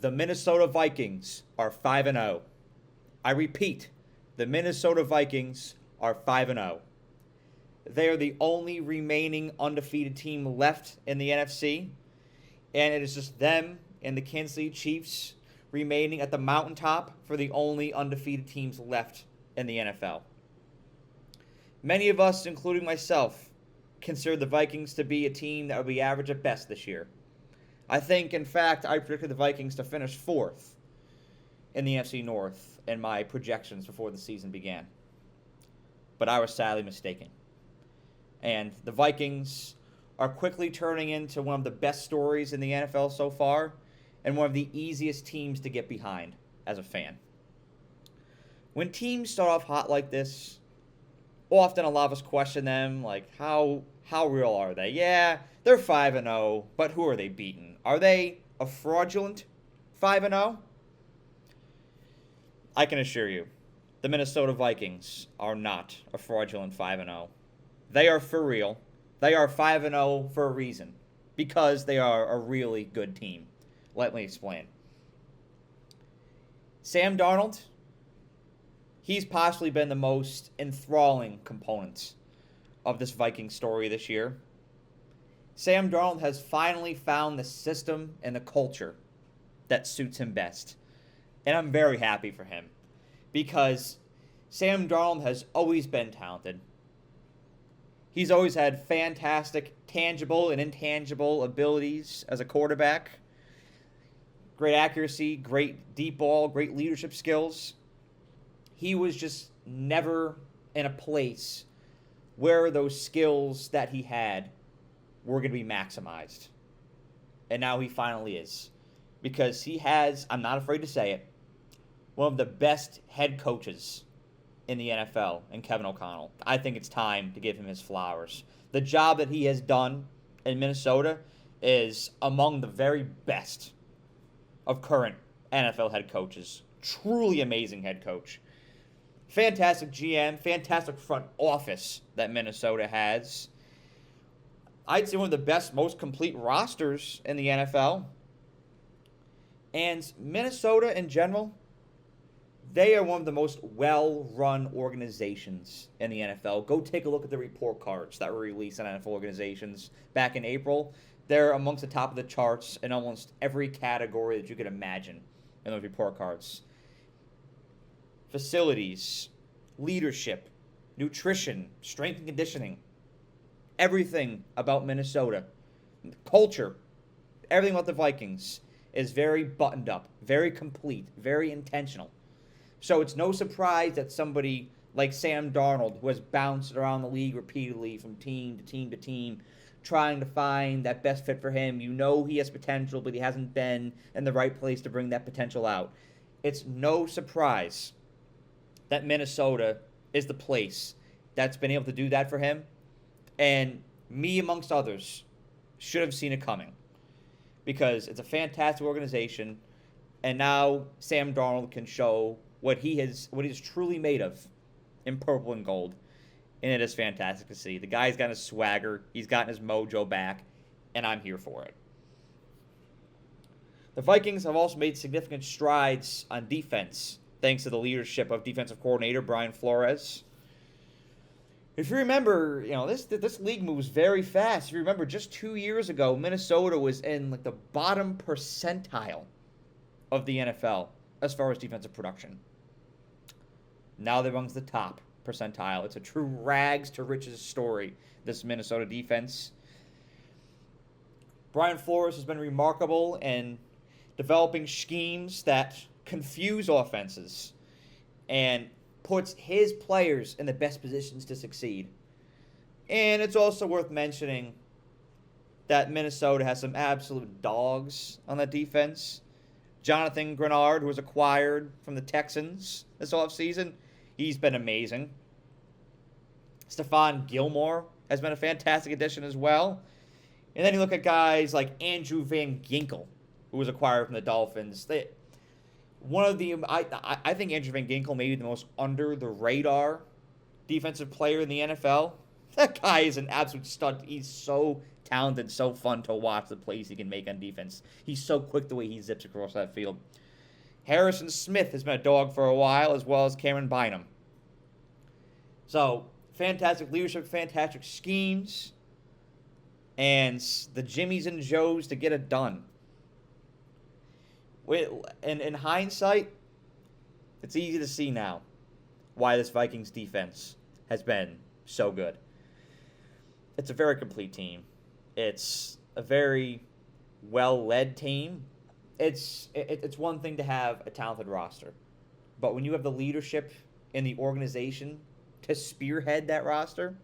The Minnesota Vikings are 5-0. I repeat, the Minnesota Vikings are 5-0. They are the only remaining undefeated team left in the NFC, and it is just them and the Kansas City Chiefs remaining at the mountaintop for the only undefeated teams left in the NFL. Many of us, including myself, consider the Vikings to be a team that would be average at best this year. I think, in fact, I predicted the Vikings to finish fourth in the NFC North in my projections before the season began. But I was sadly mistaken. And the Vikings are quickly turning into one of the best stories in the NFL so far and one of the easiest teams to get behind as a fan. When teams start off hot like this, often a lot of us question them, like, how real are they? Yeah, they're 5-0, but who are they beating? Are they a fraudulent 5-0? I can assure you, the Minnesota Vikings are not a fraudulent 5-0. They are for real. They are 5-0 for a reason, because they are a really good team. Let me explain. Sam Darnold, he's possibly been the most enthralling component of this Viking story this year. Sam Darnold has finally found the system and the culture that suits him best. And I'm very happy for him because Sam Darnold has always been talented. He's always had fantastic tangible and intangible abilities as a quarterback. Great accuracy, great deep ball, great leadership skills. He was just never in a place where those skills that he had were going to be maximized. And now he finally is. Because he has, I'm not afraid to say it, one of the best head coaches in the NFL in Kevin O'Connell. I think it's time to give him his flowers. The job that he has done in Minnesota is among the very best of current NFL head coaches. Truly amazing head coach. Fantastic GM, fantastic front office that Minnesota has. I'd say one of the best, most complete rosters in the NFL. And Minnesota in general, they are one of the most well-run organizations in the NFL. Go take a look at the report cards that were released on NFL organizations back in April. They're amongst the top of the charts in almost every category that you could imagine in those report cards. Facilities, leadership, nutrition, strength and conditioning, everything about Minnesota, culture, everything about the Vikings is very buttoned up, very complete, very intentional. So it's no surprise that somebody like Sam Darnold, who has bounced around the league repeatedly from team to team to team, trying to find that best fit for him. You know he has potential, but he hasn't been in the right place to bring that potential out. It's no surprise that Minnesota is the place that's been able to do that for him. And me, amongst others, should have seen it coming. Because it's a fantastic organization, and now Sam Darnold can show what he's truly made of in purple and gold. And it is fantastic to see. The guy's got his swagger, he's gotten his mojo back, and I'm here for it. The Vikings have also made significant strides on defense, thanks to the leadership of defensive coordinator Brian Flores. If you remember, this league moves very fast. If you remember, just 2 years ago, Minnesota was in like the bottom percentile of the NFL as far as defensive production. Now they're amongst the top percentile. It's a true rags to riches story, this Minnesota defense. Brian Flores has been remarkable in developing schemes that confuse offenses and puts his players in the best positions to succeed. And it's also worth mentioning that Minnesota has some absolute dogs on that defense. Jonathan Grenard, who was acquired from the Texans this offseason, he's been amazing. Stephon Gilmore has been a fantastic addition as well. And then you look at guys like Andrew Van Ginkel, who was acquired from the Dolphins. I think Andrew Van Ginkel may be the most under-the-radar defensive player in the NFL That guy is an absolute stud. He's so talented, so fun to watch the plays he can make on defense. He's so quick the way he zips across that field. Harrison Smith has been a dog for a while, as well as Cameron Bynum. So, fantastic leadership, fantastic schemes, and the Jimmies and Joes to get it done. In hindsight, it's easy to see now why this Vikings defense has been so good. It's a very complete team. It's a very well-led team. It's one thing to have a talented roster, but when you have the leadership in the organization to spearhead that roster,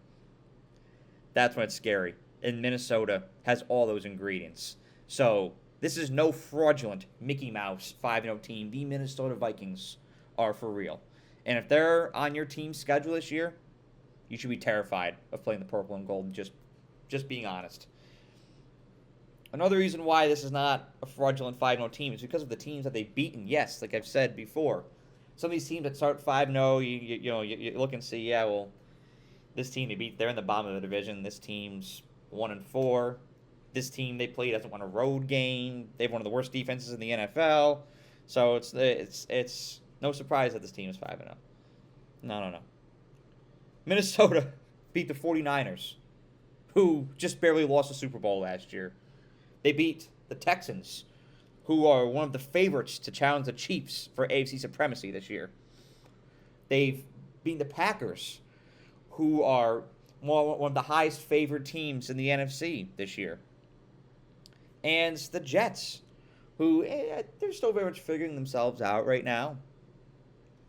that's when it's scary. And Minnesota has all those ingredients. So this is no fraudulent Mickey Mouse 5-0 team. The Minnesota Vikings are for real. And if they're on your team's schedule this year, you should be terrified of playing the purple and gold, just being honest. Another reason why this is not a fraudulent 5-0 team is because of the teams that they've beaten. Yes, like I've said before, some of these teams that start 5-0, you look and see, yeah, well, this team they beat, they're in the bottom of the division. This team's 1-4. This team they play doesn't win a road game. They have one of the worst defenses in the NFL. So it's no surprise that this team is 5-0. No. Minnesota beat the 49ers, who just barely lost the Super Bowl last year. They beat the Texans, who are one of the favorites to challenge the Chiefs for AFC supremacy this year. They've beaten the Packers, who are one of the highest favored teams in the NFC this year. And the Jets, who they're still very much figuring themselves out right now.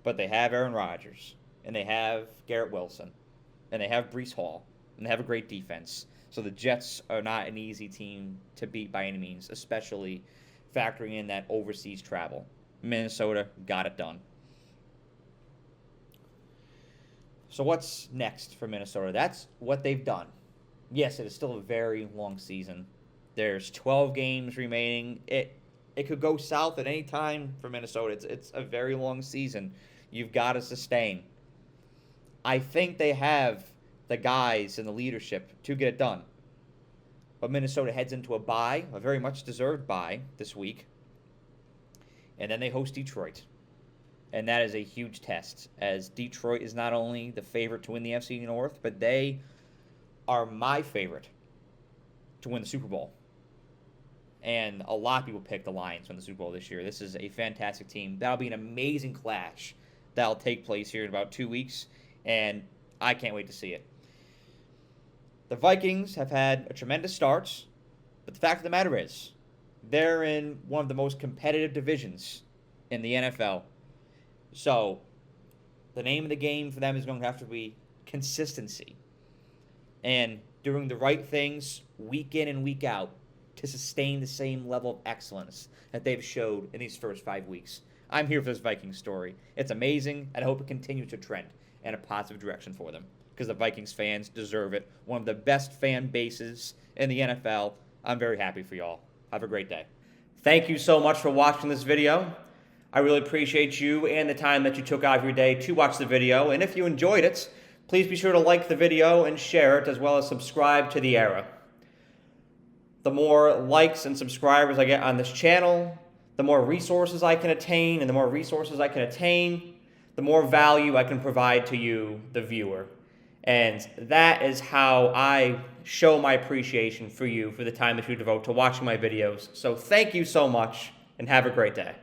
But they have Aaron Rodgers, and they have Garrett Wilson, and they have Breece Hall, and they have a great defense. So the Jets are not an easy team to beat by any means, especially factoring in that overseas travel. Minnesota got it done. So what's next for Minnesota? That's what they've done. Yes, it is still a very long season. There's 12 games remaining. It could go south at any time for Minnesota. It's a very long season. You've got to sustain. I think they have the guys and the leadership to get it done. But Minnesota heads into a bye, a very much deserved bye this week. And then they host Detroit. And that is a huge test, as Detroit is not only the favorite to win the NFC North, but they are my favorite to win the Super Bowl. And a lot of people picked the Lions to win the Super Bowl this year. This is a fantastic team. That'll be an amazing clash that'll take place here in about 2 weeks, and I can't wait to see it. The Vikings have had a tremendous start, but the fact of the matter is, they're in one of the most competitive divisions in the NFL. So, the name of the game for them is going to have to be consistency. And doing the right things week in and week out to sustain the same level of excellence that they've showed in these first 5 weeks. I'm here for this Vikings story. It's amazing, and I hope it continues to trend in a positive direction for them, because the Vikings fans deserve it. One of the best fan bases in the NFL. I'm very happy for y'all. Have a great day. Thank you so much for watching this video. I really appreciate you and the time that you took out of your day to watch the video. And if you enjoyed it, please be sure to like the video and share it, as well as subscribe to The Era. The more likes and subscribers I get on this channel, the more resources I can attain, and the more resources I can attain, the more value I can provide to you, the viewer. And that is how I show my appreciation for you for the time that you devote to watching my videos. So thank you so much, and have a great day.